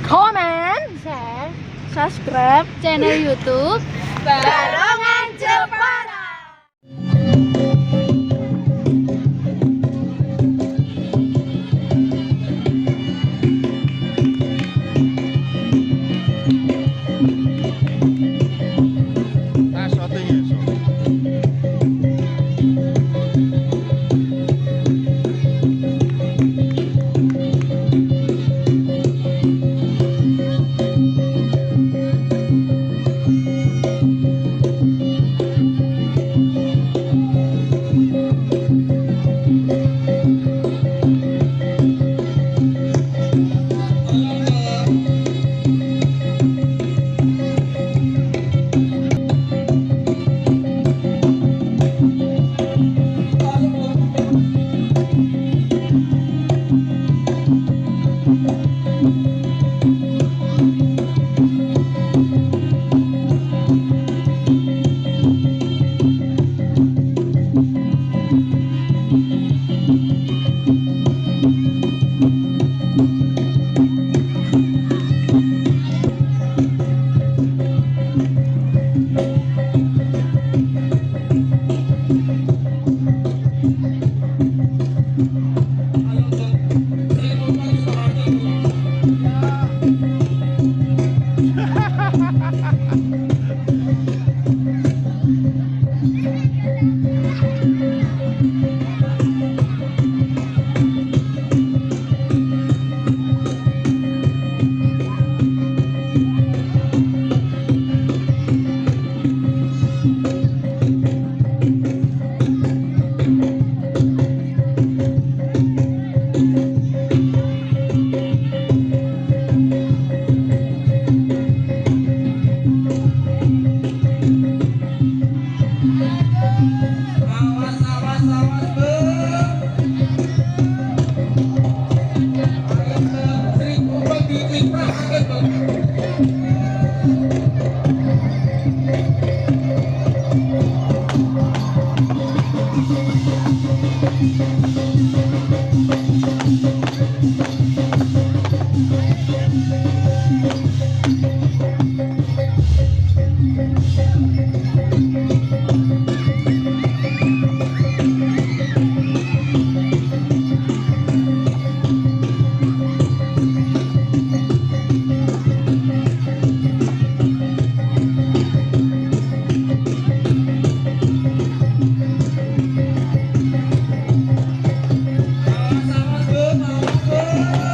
comment, share, subscribe channel YouTube Barongan Jepara.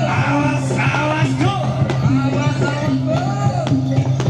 Awas, awas, go! Awas, awas, go!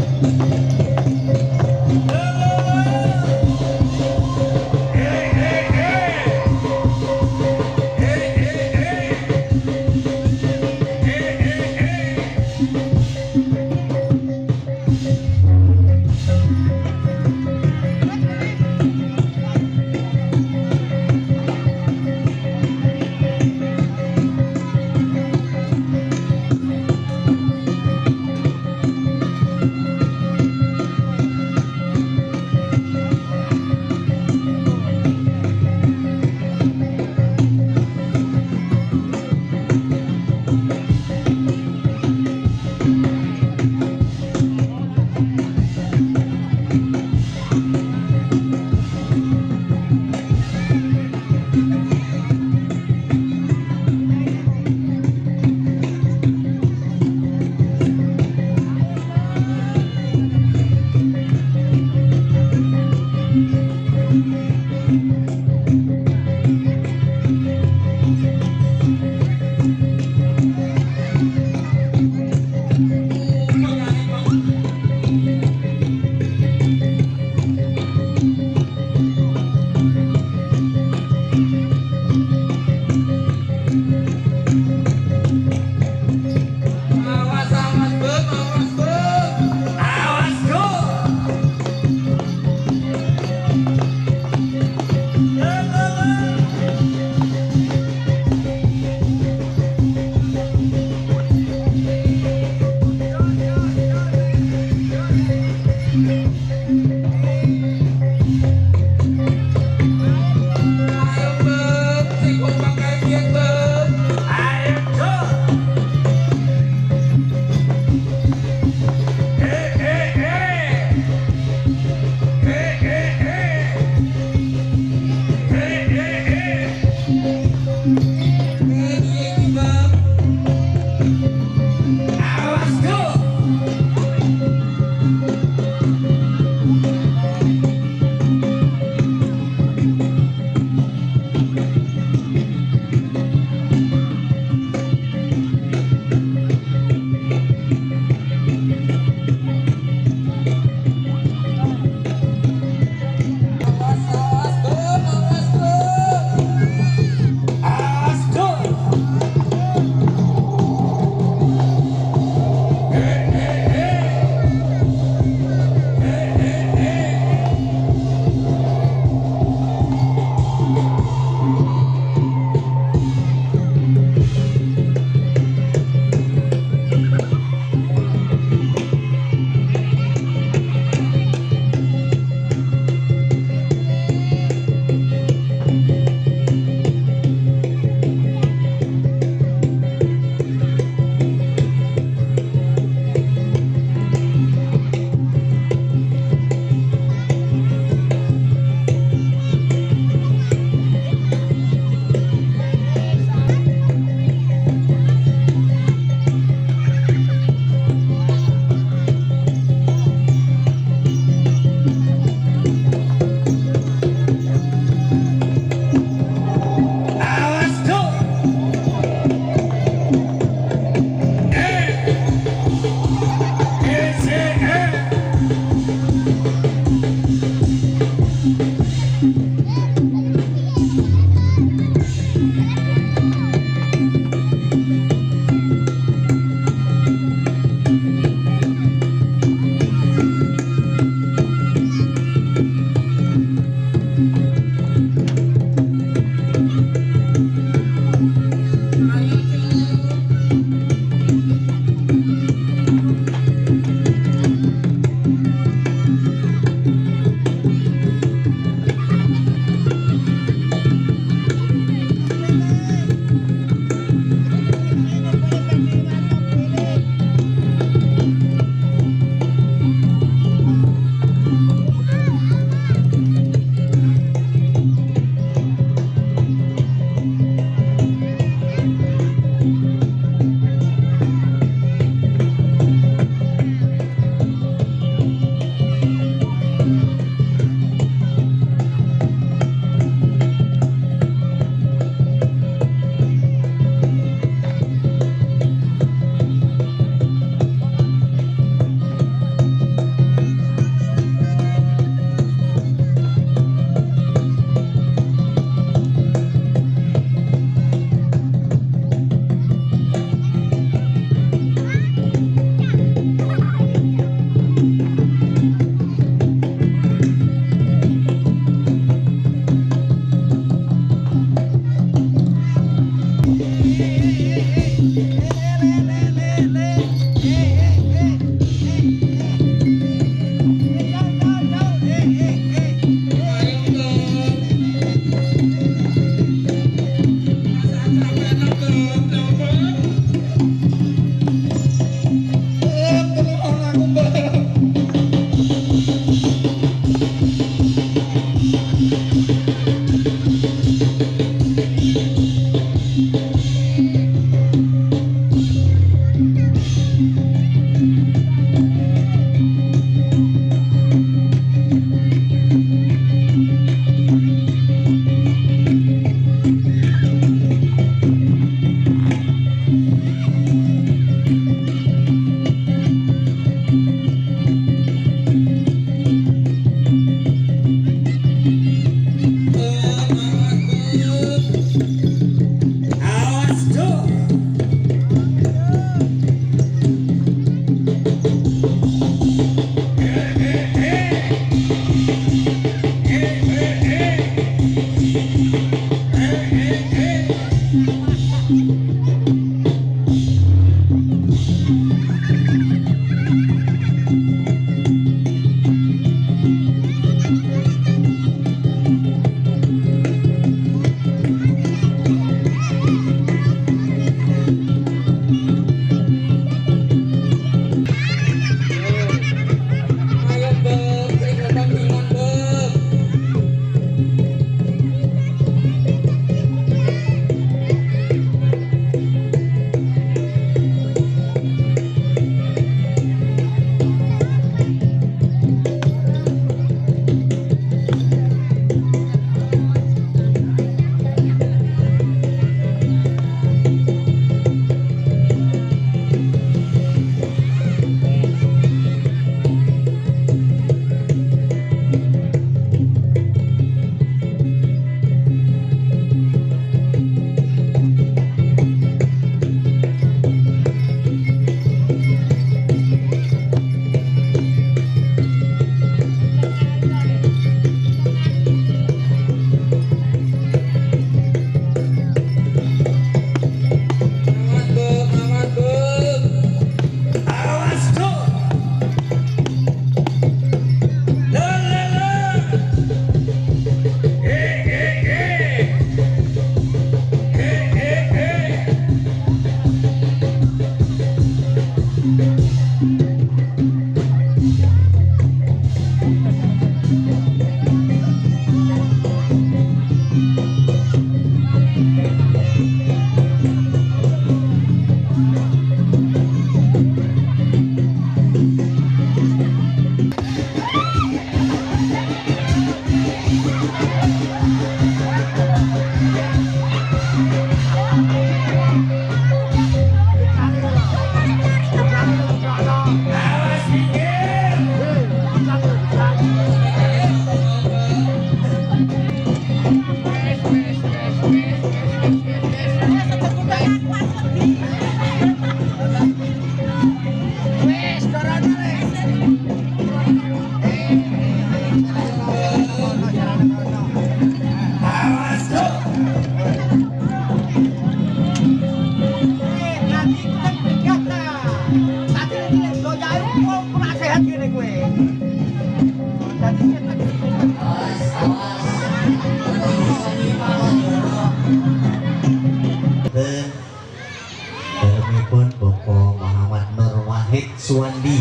Dalemipun Bapak Muhammad Nur Wahid Suwandi.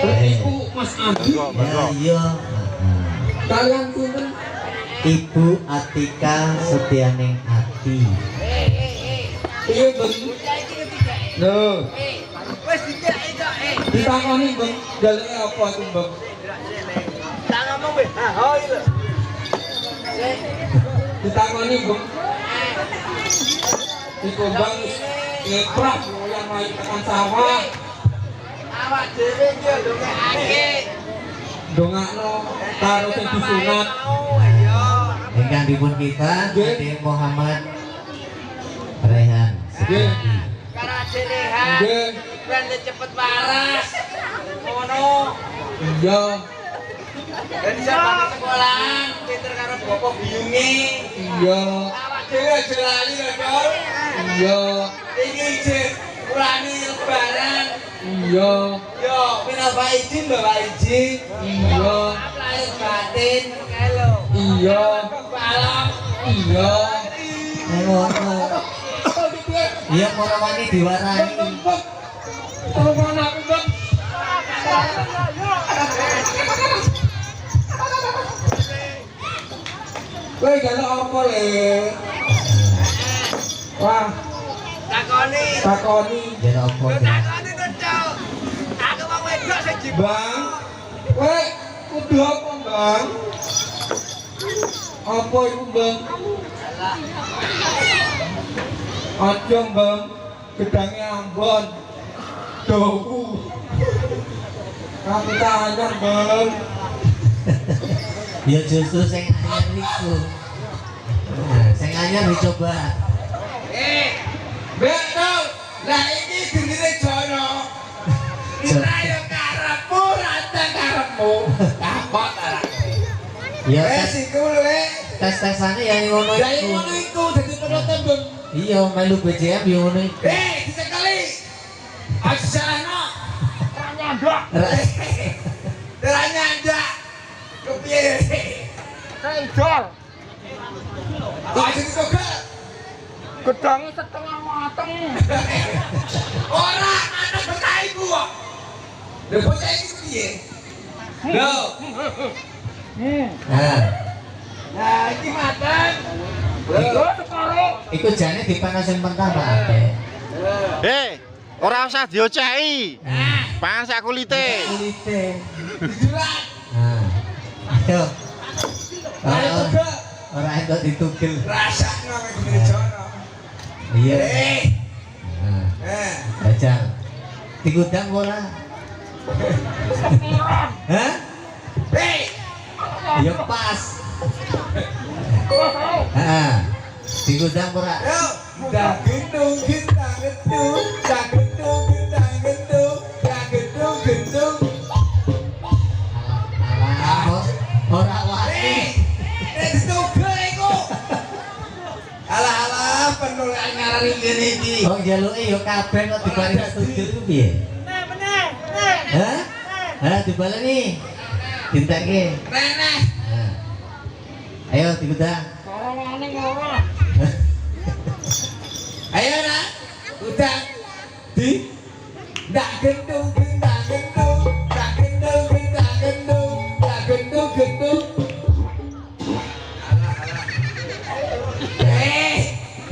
Ibu Mas Adi. Ya. Kalian sinten? Ibu Atika Setianing Ati. Iya, Bang. Loh. Wes dicek kok Ditakoni, Bang. Jalike apa itu, Bang? tak ngomong weh. Oh iya. Ditakoni, Bang. Iku Bang ngeprap yang mau tekan sawah. Awak dhewe iki ndongake. Dongakno karo sing disunat. Ingkang dipun kita Ade Muhammad Rehan Setiadi. Karo Rehan. Nggih. Ben cepet waras. Ngono. Iya. Dan bisa balik sekolahan, pinter karo bapak biyunge. Iya. Awak dhewe aja lali lho, Dor. Iya. Iki jek ulani lebaran. Iya. Yo, minal faizin lho, Pak Izin. Iya. Lahir batin, kelo. Iya. Balok. Iya. Ngono. Iya para wani diwarani. Telepon aku, Bang. Kowe galak apa le? Wah, Takoni. takoni. Yen apa? Takoni Bang, weh, udah apa bang? Apa itu bang? Aja bang, gedangnya Ambon, dohu. Aku tanya bang. Ya justru sing anyar niku. Nah, sing anyar dicoba. Betul, lah ini gendine jono. Kita yang karepmu, rata karepmu. Apa tak? Ya Iku lho, tes-tesane ya ngono ya iku. ngono iku dadi penonton bang. Iya, melu BCM yo ngono iku. Disekali. Asalahno. Ranyandak. Ranyandak. Kepiye? Kaidol. Aja dicoba. Gedangnya setengah mateng. Ora, anak betah ibu kok. Lha bocah iki piye? Lho. Nah, Nah, iki mateng. Lho, separo. iku jane dipanas sing pertama Ate. Ora usah dioceki. Pangan sak kulite. Kulite. Dijurat. Nah. Ayo. Ayo coba. Ora entuk ditugel. Rasakno nek gendine jono. Iya. Nah, Eh. bajang. Digudang ora? Hah? Hei. Ya pas. Heeh. Digudang ora? Yo, dah gendung gendang gendung, dah gendung gendang gendung, dah gendung gendung. Alah, ora wani. Ditugel iku. Alah penuh ngarani ngene iki. Oh, jaluke ya kabeh kok diparingi setuju ku piye? Hah? Hah, dibaleni. Dinteke. Neneh. Nah. Ayo digudang. Ayo nak, udah di dak gendung gendang gendung, dak gendung gendang gendung, dak gendung gendung.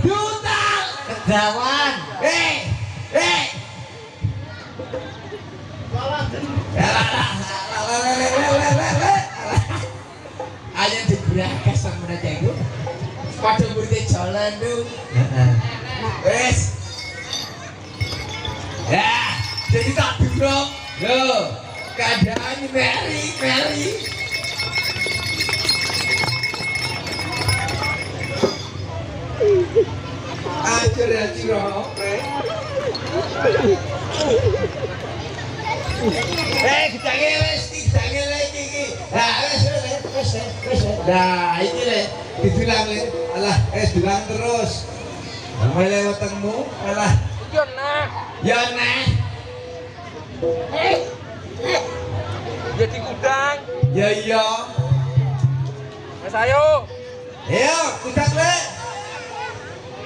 Diutal. Kedawan. Ayo diberakas sama aja itu. Pada muridnya jalan tuh. Heeh. Wes. Ya, jadi tak durung. Loh, keadaan Mary. Acur ya ciro. Gedangnya lagi iki. Nah, wes. Nah, iki le dibilang le. Alah, bilang terus. Mulai wetengmu, alah. Ya nah. Jadi gudang, Ya iya. Mas ayo. Ayo, kudak le.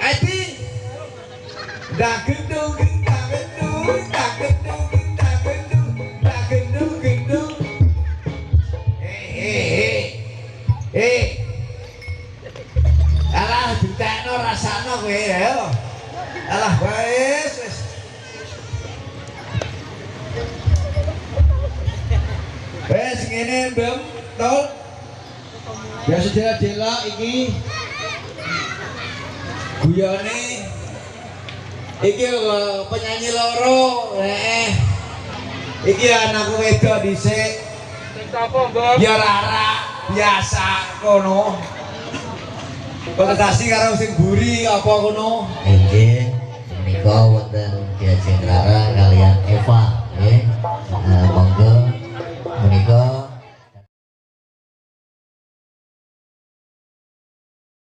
Adi. Dah gendung gendang gendung, dah gendung gendang gendung, dah gendung gendung. Alah, ditekno rasano kowe ayo. Alah, wis. Wes ngene, Mbam. Tol. Biasa jela-jela iki. Guyone iki penyanyi loro, iki anakku wedok dhisik. Sing apa, Mbak? Ya Rara, biasa kono. Kontestasi karo sing buri apa kono? Inggih, menika wonten Diajeng Rara kalian Eva.